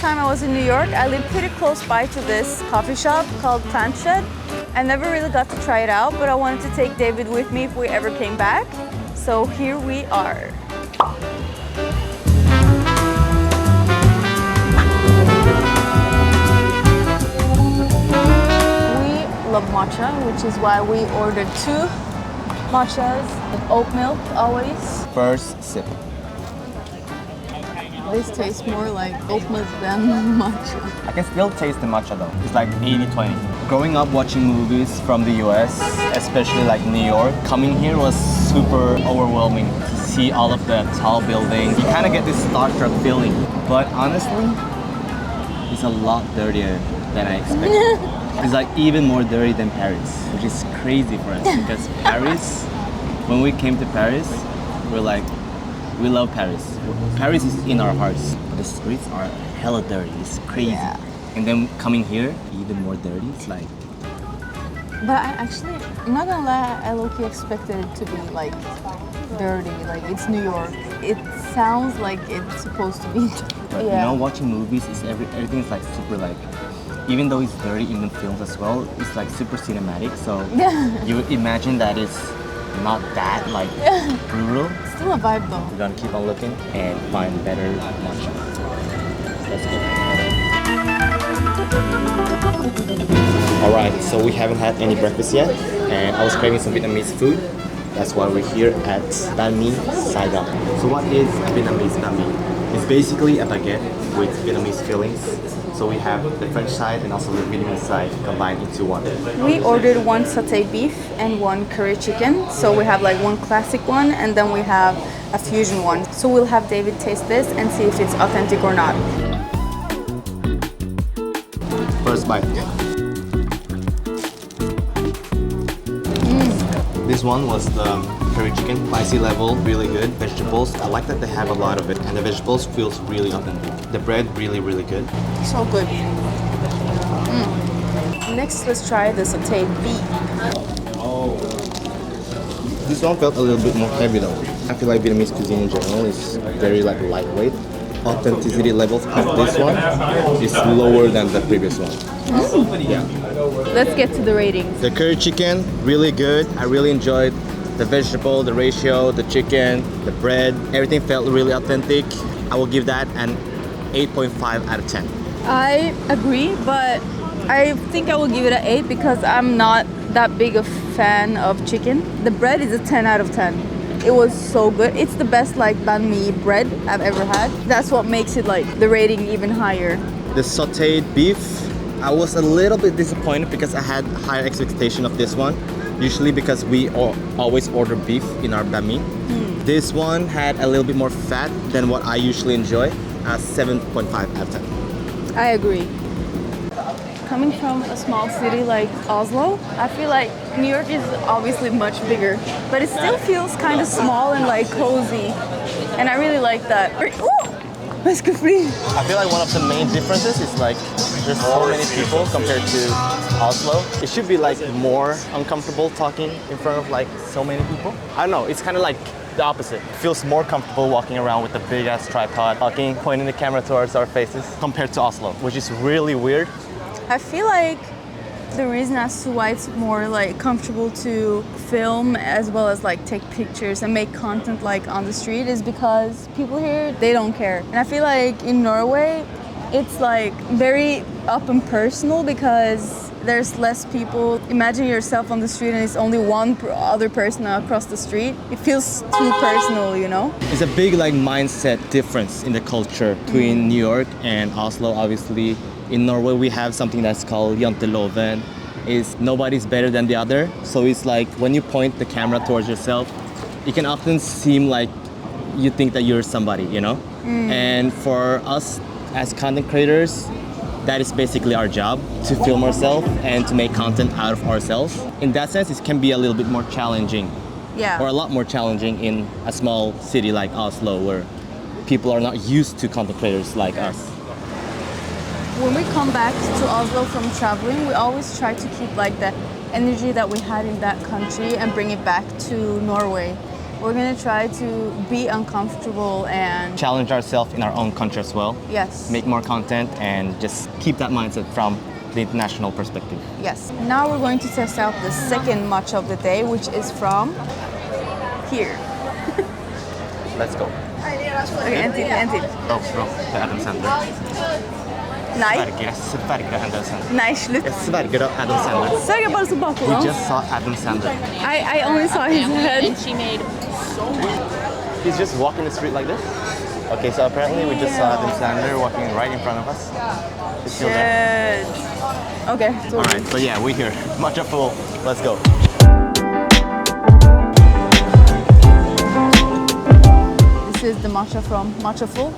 time I was in New York, I lived pretty close by to this coffee shop called Matcha. I never really got to try it out, but I wanted to take David with me if we ever came back. So here we are. Love matcha, which is why we ordered 2 matchas with oat milk always. First sip. This tastes more like oat milk than matcha. I can still taste the matcha though. It's like 80-20. Growing up watching movies from the US, especially like New York, coming here was super overwhelming to see all of the tall buildings. You kind of get this starstruck feeling. But honestly, it's a lot dirtier than I expected. It's like even more dirty than Paris, which is crazy for us because Paris, when we came to Paris, we're like, we love Paris. Paris is in our hearts. The streets are hella dirty, it's crazy. Yeah. And then coming here, even more dirty, it's like... But I'm not gonna lie, I low-key expected it to be like dirty, like it's New York. It sounds like it's supposed to be. But you know, watching movies, everything is like super like, even though it's dirty in the films as well, it's like super cinematic, so you would imagine that it's not that like brutal. Still a vibe though. We're gonna keep on looking and find better matcha. Let's go. Alright, so we haven't had any breakfast yet, and I was craving some Vietnamese food. That's why we're here at banh mi Saigon. So what is Vietnamese banh mi? It's basically a baguette with Vietnamese fillings. So we have the French side and also the Vietnamese side combined into one. We ordered 1 sauté beef and 1 curry chicken. So we have like 1 classic one and then we have a fusion one. So we'll have David taste this and see if it's authentic or not. First bite. This one was the curry chicken, spicy level, really good. Vegetables, I like that they have a lot of it, and the vegetables feels really authentic. The bread, really, really good. So good. Next, let's try the sauteed beef. Oh. This one felt a little bit more heavy though. I feel like Vietnamese cuisine in general is very like lightweight. Authenticity levels of this one is lower than the previous one. Yeah. Let's get to the ratings. The curry chicken, really good. I really enjoyed the vegetable, the ratio, the chicken, the bread. Everything felt really authentic. I will give that an 8.5 out of 10. I agree, but I think I will give it an 8 because I'm not that big a fan of chicken. The bread is a 10 out of 10. It was so good. It's the best like banh mi bread I've ever had. That's what makes it like the rating even higher. The sauteed beef, I was a little bit disappointed because I had higher expectation of this one. Usually because we always order beef in our banh mi. This one had a little bit more fat than what I usually enjoy. 7.5 out of 10. I agree. Coming from a small city like Oslo, I feel like New York is obviously much bigger, but it still feels kind of small and like cozy. And I really like that. Ooh! I feel like one of the main differences is like there's so many people compared to Oslo. It should be like more uncomfortable talking in front of like so many people. I don't know, it's kind of like the opposite. It feels more comfortable walking around with a big ass tripod, talking, pointing the camera towards our faces compared to Oslo, which is really weird. I feel like the reason as to why it's more like comfortable to film as well as like take pictures and make content like on the street is because people here, they don't care. And I feel like in Norway, it's like very up and personal because there's less people. Imagine yourself on the street and it's only one other person across the street. It feels too personal, you know? It's a big like mindset difference in the culture between New York and Oslo, obviously. In Norway, we have something that's called janteloven. Is nobody's better than the other. So it's like when you point the camera towards yourself, it can often seem like you think that you're somebody, you know? And for us as content creators, that is basically our job, to film ourselves and to make content out of ourselves. In that sense, it can be a little bit more challenging. Yeah. Or a lot more challenging in a small city like Oslo, where people are not used to content creators like us. When we come back to Oslo from traveling, we always try to keep like the energy that we had in that country and bring it back to Norway. We're gonna try to be uncomfortable and challenge ourselves in our own country as well. yes. Make more content and just keep that mindset from the international perspective. Yes. Now we're going to test out the second matcha of the day, which is from here. Let's go. Okay, en til. Oh, bro. Det er Adam Sandler. Nei. Jeg sverger Adam Sandler. Nei, slutt. Jeg sverger Adam Sandler. Så jeg bare så bakom We oss. just saw Adam Sandler. I only saw his head. And she made so much. He's just walking the street like this. Okay, so apparently we just saw Adam Sandler walking right in front of us. He's still there. Shit. Okay. So All right, so yeah, we're here. Matcha full. Let's go. This is the matcha from Matcha Full.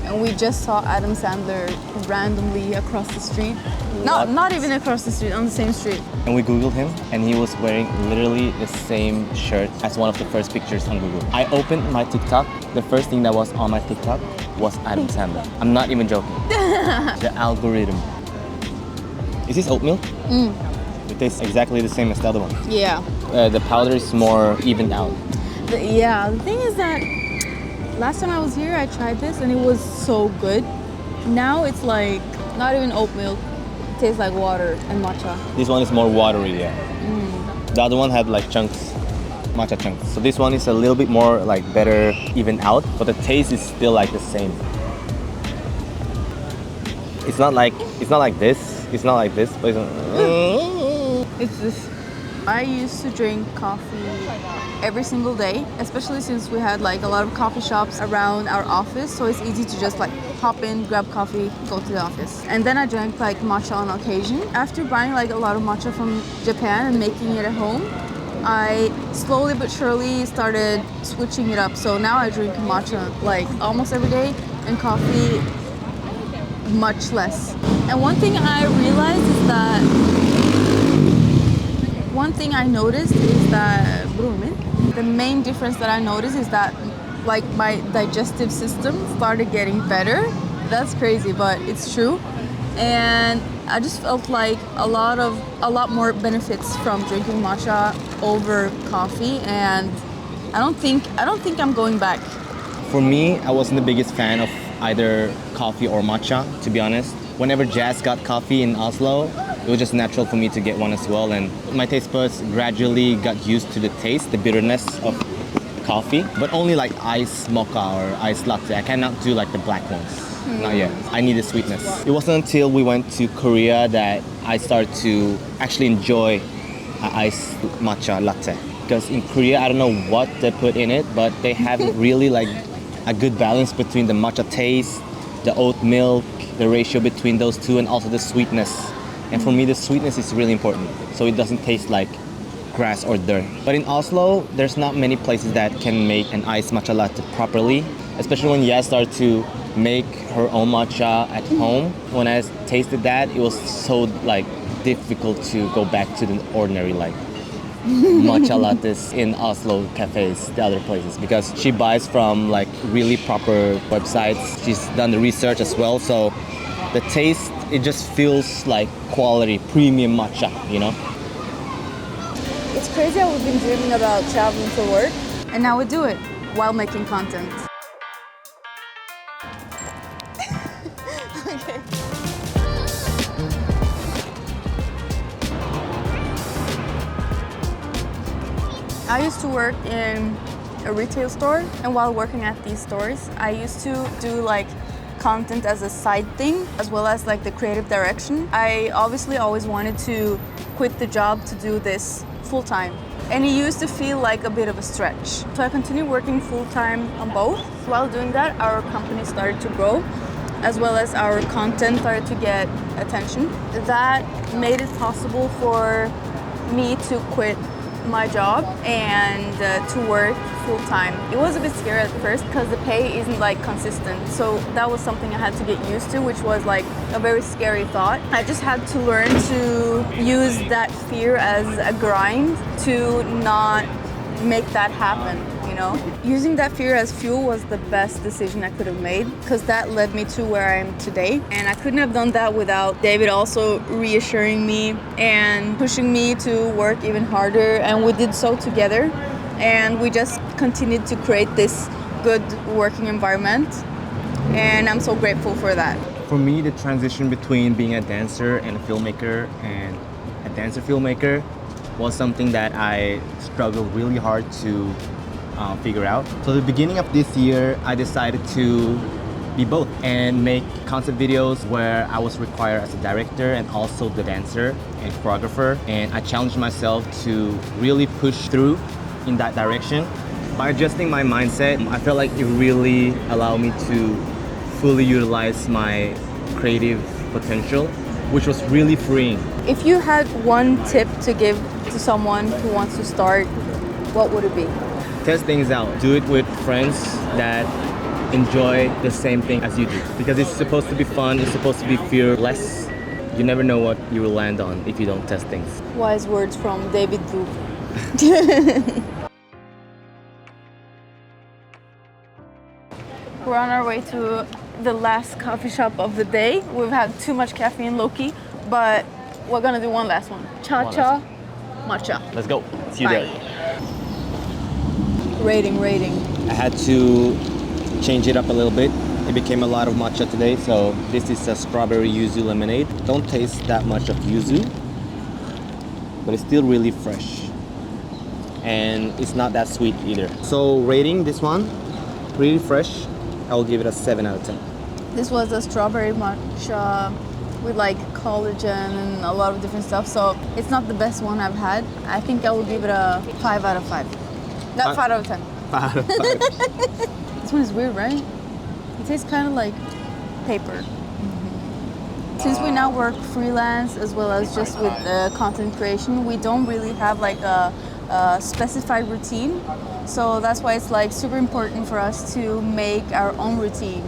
And we just saw Adam Sandler randomly across the street. Not even across the street, on the same street. And we Googled him, and he was wearing literally the same shirt as one of the first pictures on Google. I opened my TikTok. The first thing that was on my TikTok was Adam Sandler. I'm not even joking. The algorithm. Is this oat milk? It tastes exactly the same as the other one. Yeah. The powder is more evened out. The thing is that last time I was here, I tried this and it was so good. Now it's like not even oat milk. It tastes like water and matcha. This one is more watery, yeah. The other one had like chunks, matcha chunks. So this one is a little bit more like better even out, but the taste is still like the same. It's not like this. It's not like this, but It's this. I used to drink coffee every single day, especially since we had like a lot of coffee shops around our office, so it's easy to just like hop in, grab coffee, go to the office. And then I drank like matcha on occasion. After buying like a lot of matcha from Japan and making it at home, I slowly but surely started switching it up. So now I drink matcha like almost every day and coffee much less. And one thing I realized is that the main difference that I noticed is that like my digestive system started getting better. That's crazy, but it's true. And I just felt like a lot more benefits from drinking matcha over coffee, and I don't think I'm going back. For me, I wasn't the biggest fan of either coffee or matcha, to be honest. Whenever Jazz got coffee in Oslo, it was just natural for me to get one as well, and my taste buds gradually got used to the taste, the bitterness of coffee, but only like iced mocha or iced latte. I cannot do like the black ones. Not yet. I need the sweetness. It wasn't until we went to Korea that I started to actually enjoy iced matcha latte. Because in Korea, I don't know what they put in it, but they have really like a good balance between the matcha taste, the oat milk, the ratio between those two, and also the sweetness. And for me, the sweetness is really important, so it doesn't taste like grass or dirt. But in Oslo, there's not many places that can make an iced matcha latte properly, especially when Yas started to make her own matcha at home. When I tasted that, it was so like difficult to go back to the ordinary like matcha lattes in Oslo cafes, the other places, because she buys from like really proper websites. She's done the research as well, so the taste, it just feels like quality, premium matcha, you know? It's crazy how we've been dreaming about traveling for work, and now we do it while making content. Okay. I used to work in a retail store, and while working at these stores, I used to do like content as a side thing, as well as like the creative direction. I obviously always wanted to quit the job to do this full-time, and it used to feel like a bit of a stretch. So I continued working full-time on both. While doing that, our company started to grow, as well as our content started to get attention. That made it possible for me to quit my job and to work full-time. It was a bit scary at first because the pay isn't like consistent, so that was something I had to get used to, which was like a very scary thought. I just had to learn to use that fear as a grind to not make that happen, you know? Using that fear as fuel was the best decision I could have made, because that led me to where I am today. And I couldn't have done that without David also reassuring me and pushing me to work even harder, and we did so together. and we just continued to create this good working environment, and I'm so grateful for that. For me, the transition between being a dancer and a filmmaker and a dancer filmmaker was something that I struggled really hard to figure out. So the beginning of this year, I decided to be both and make concept videos where I was required as a director and also the dancer and choreographer. And I challenged myself to really push through in that direction. By adjusting my mindset, I felt like it really allowed me to fully utilize my creative potential, which was really freeing. If you had one tip to give to someone who wants to start, what would it be? Test things out. Do it with friends that enjoy the same thing as you do. Because it's supposed to be fun, it's supposed to be fearless. You never know what you will land on if you don't test things. Wise words from David Vu. We're on our way to the last coffee shop of the day. We've had too much caffeine, low-key, but we're gonna do one last one. Cha-cha, matcha. Let's go. See you Bye. there. Rating. I had to change it up a little bit. It became a lot of matcha today, so this is a strawberry yuzu lemonade. Don't taste that much of yuzu, but it's still really fresh. And it's not that sweet either. So rating this one, really fresh. I will give it a 7 out of 10. This was a strawberry matcha with like collagen and a lot of different stuff, so it's not the best one I've had. I think I will give it a 5 out of 5. Not 5 out of 10. 5 out of 5. This one is weird, right? It tastes kind of like paper. Since we now work freelance as well as just with content creation, we don't really have like a specified routine. So that's why it's like super important for us to make our own routine.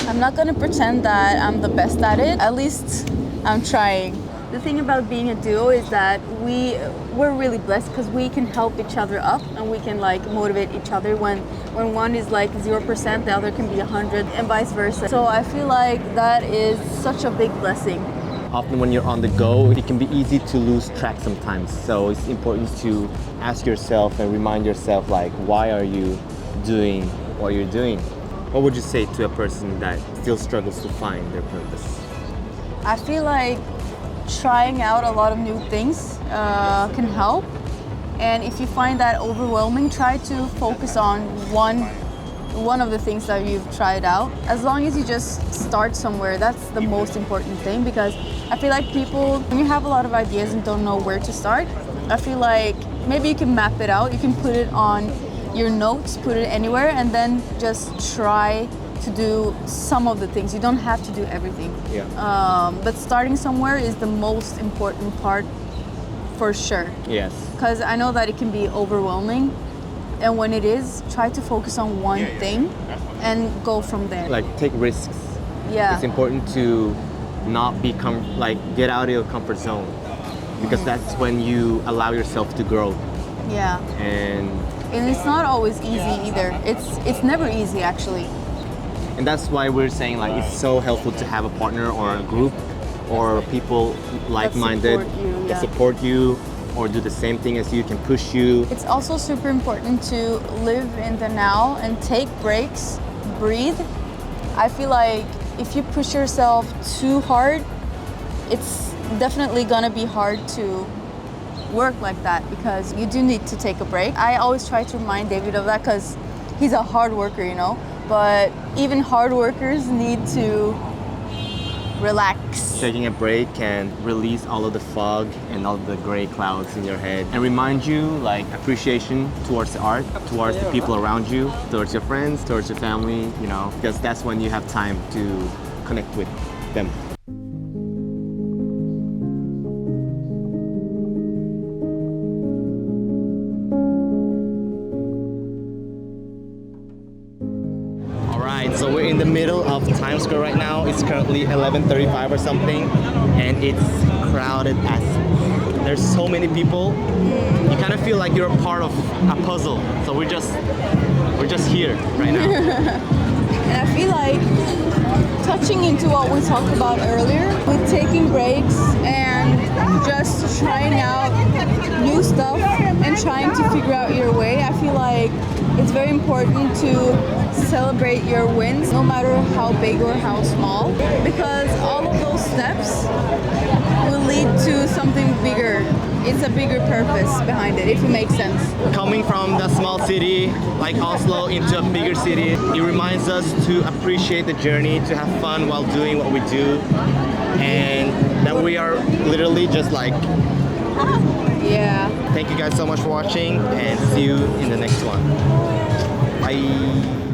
I'm not gonna pretend that I'm the best at it. At least I'm trying. The thing about being a duo is that we're really blessed because we can help each other up and we can like motivate each other. When one is like 0%, the other can be 100 and vice versa. So I feel like that is such a big blessing. Often when you're on the go, it can be easy to lose track sometimes. So it's important to ask yourself and remind yourself like, why are you doing what you're doing? What would you say to a person that still struggles to find their purpose? I feel like trying out a lot of new things can help. And if you find that overwhelming, try to focus on one of the things that you've tried out. As long as you just start somewhere, that's the most important thing, because I feel like people, when you have a lot of ideas and don't know where to start, I feel like maybe you can map it out, you can put it on your notes, put it anywhere, and then just try to do some of the things. You don't have to do everything. Yeah. But starting somewhere is the most important part for sure. Yes. Because I know that it can be overwhelming, and when it is, try to focus on one thing and go from there. Like take risks. Yeah. It's important to not be get out of your comfort zone, because that's when you allow yourself to grow. Yeah. And it's not always easy either. It's never easy actually. And that's why we're saying like it's so helpful to have a partner or a group or people like-minded that support you or do the same thing as you, can push you. It's also super important to live in the now and take breaks, breathe. I feel like if you push yourself too hard, it's definitely gonna be hard to work like that, because you do need to take a break. I always try to remind David of that because he's a hard worker, you know, but even hard workers need to relax. Taking a break can release all of the fog and all the gray clouds in your head and remind you like appreciation towards the art, towards the people around you, towards your friends, towards your family, you know, because that's when you have time to connect with them. So we're in the middle of Times Square right now. It's currently 11:35 or something, and it's crowded as there's so many people. You kind of feel like you're a part of a puzzle. So we're just here right now. And I feel like touching into what we talked about earlier with taking breaks and just trying out new stuff and trying to figure out your way. I feel like it's very important to celebrate your wins, no matter how big or how small, because all of those steps will lead to something bigger. It's a bigger purpose behind it, if it makes sense. Coming from the small city like Oslo into a bigger city, it reminds us to appreciate the journey, to have fun while doing what we do, and that we are literally just like... Yeah. Thank you guys so much for watching, and see you in the next one. Bye.